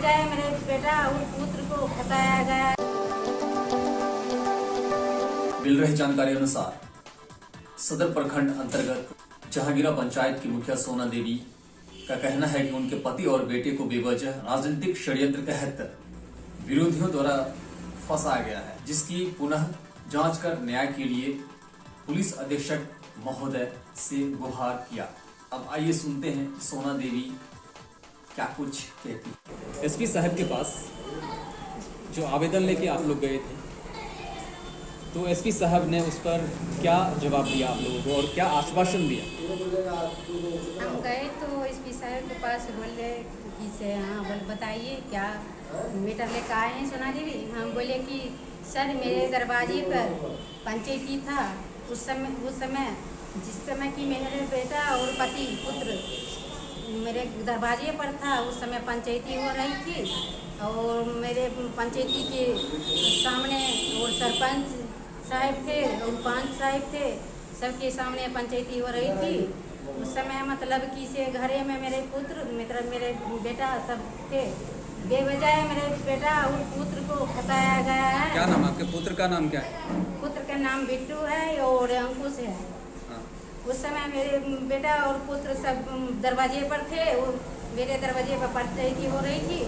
बेवजह मेरे बेटा और पुत्र को फंसाया गया। मिल रही जानकारी अनुसार सदर प्रखंड अंतर्गत जहांगीरा पंचायत की मुखिया सोना देवी का कहना है कि उनके पति और बेटे को बेवजह राजनीतिक षड्यंत्र के तहत विरोधियों द्वारा फंसाया गया है, जिसकी पुनः जांच कर न्याय के लिए पुलिस अधीक्षक महोदय से गुहार किया। अब आइए सुनते हैं सोना देवी क्या कुछ कहती। एसपी साहब के पास जो आवेदन लेके आप लोग गए थे, तो एसपी साहब ने उस पर क्या जवाब दिया आप लोगों को और क्या आश्वासन दिया? हम गए तो एसपी साहब के पास बोले कि से हाँ बताइए क्या मीटर लेकर आए हैं सोना देवी। हम बोले कि सर मेरे दरवाजे पर पंचायती था उस समय जिस समय कि मेरे बेटा और पति पुत्र मेरे दरवाजे पर था, उस समय पंचायती हो रही थी और मेरे पंचायती के सामने और सरपंच साहब थे और पंच साहब थे, सबके सामने पंचायती हो रही थी। उस समय मतलब कि से घरे में मेरे पुत्र मतलब मेरे बेटा सब थे। बेवजह मेरे बेटा और पुत्र को फंसाया गया है। क्या नाम आपके पुत्र का नाम क्या है? पुत्र का नाम बिट्टू है और अंकुश है। उस समय मेरे बेटा और पुत्र सब दरवाजे पर थे, वो मेरे दरवाजे पर पंचायती हो रही थी।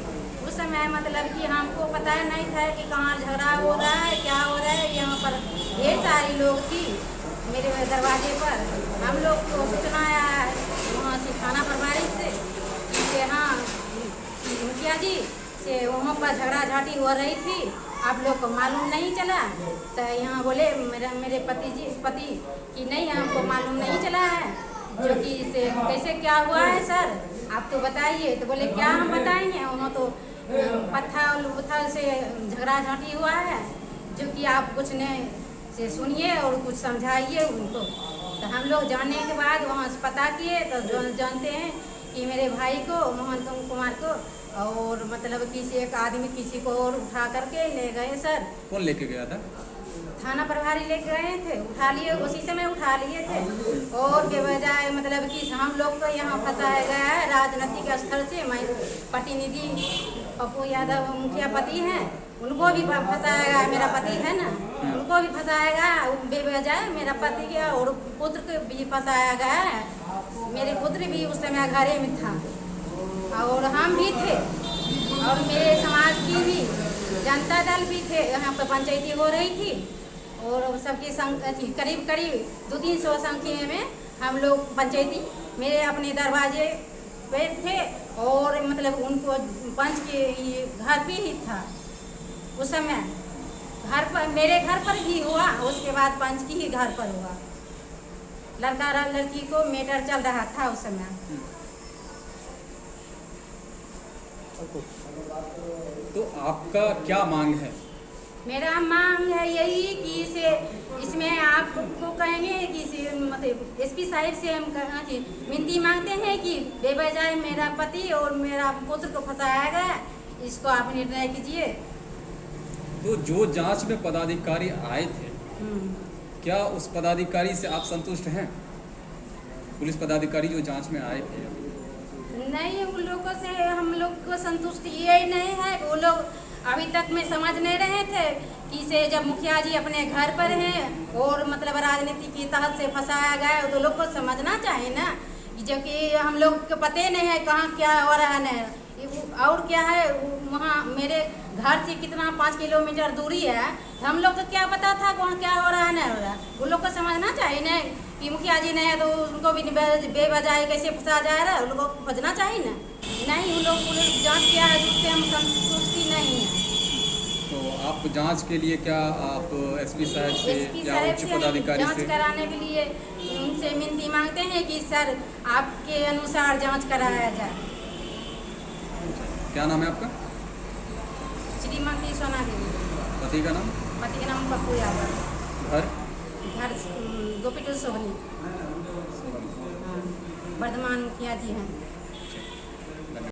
उस समय मतलब कि हमको पता नहीं था कि कहाँ झगड़ा हो रहा है, क्या हो रहा है। यहाँ पर ढेर सारी लोग थी मेरे दरवाजे पर। हम लोग को सूचना आया वहाँ से थाना प्रभारी से हाँ मुखिया जी से वहाँ पर झगड़ा झाटी हो रही थी, आप लोग को मालूम नहीं चला। तो यहाँ बोले मेरे पति कि नहीं हमको मालूम नहीं चला है, जो कि इसे कैसे क्या हुआ है सर आप तो बताइए। तो बोले क्या हम बताएंगे, उन्होंने तो पत्थर से झगड़ा झाटी हुआ है, जो कि आप कुछ ने से सुनिए और कुछ समझाइए उनको। तो हम लोग जानने के बाद वहाँ से पता किए तो जानते हैं कि मेरे भाई को मोहन कुमार को और मतलब किसी एक आदमी किसी को और उठा करके ले गए। सर कौन लेके गया था? थाना प्रभारी लेके गए थे, उठा लिए, उसी समय उठा लिए थे। और के बजाय मतलब कि हम लोग को यहाँ फंसाया गया है राजनीतिक स्तर से। मैं प्रतिनिधि पप्पू यादव मुखिया पति हैं, उनको भी फंसाया गया, मेरा पति है ना उनको भी फंसाया गया बेवजह। मेरा पति के और पुत्र को भी फंसाया गया है। मेरे पुत्र भी उस समय घरे में था और हम भी थे और मेरे समाज की भी जनता दल भी थे। यहाँ पर पंचायती हो रही थी और सबकी करीब 200-300 संख्या में हम लोग पंचायती मेरे अपने दरवाजे पे थे और मतलब उनको पंच के घर पे ही था। उस समय घर पर मेरे घर पर भी हुआ, उसके बाद पंच की ही घर पर हुआ। लड़का लड़की को मैटर चल रहा था उस समय। तो आपका क्या मांग है? मेरा मांग है यही कि इसमें आपको कहेंगे कि मतलब एसपी साहब से हम विनती मांगते हैं कि बेवजह मेरा पति और मेरा पुत्र को फंसाया गया, इसको आप निर्णय कीजिए। तो जो जांच में पदाधिकारी आए थे, क्या उस पदाधिकारी से आप संतुष्ट हैं? पुलिस पदाधिकारी जो जांच में आए थे? नहीं, उन लोगों से हम लोग को संतुष्टि ये नहीं है। वो लोग अभी तक में समझ नहीं रहे थे कि से जब मुखिया जी अपने घर पर हैं और मतलब राजनीति की तहत से फंसाया गया है, तो लोग को समझना चाहिए ना, जबकि हम लोग को पता नहीं है कहाँ क्या हो रहा है और क्या है। वहाँ मेरे घर से कितना 5 किलोमीटर दूरी है, हम लोग को क्या पता था कौन क्या हो रहा है नहीं हो रहा। उन लोग को समझना चाहिए ना कि मुखिया जी नहीं है तो उनको भी बेवजह कैसे फंसा जा रहा है, उन लोगों को खोजना चाहिए ना। नहीं, उन लोग पुलिस जांच किया है जिससे हम संतुष्टि नहीं है। तो आप जांच के लिए क्या आप एसपी साहब से या उच्च पदाधिकारी से जांच कराने के लिए उनसे विनती मांगते हैं कि सर आपके अनुसार जांच कराया जाए। क्या नाम है आपका? श्रीमती सोना देवी। पति का नाम? पति का नाम पप्पू यादव। घर गोपीटू सोहनी। वर्धमान मुखिया जी हैं।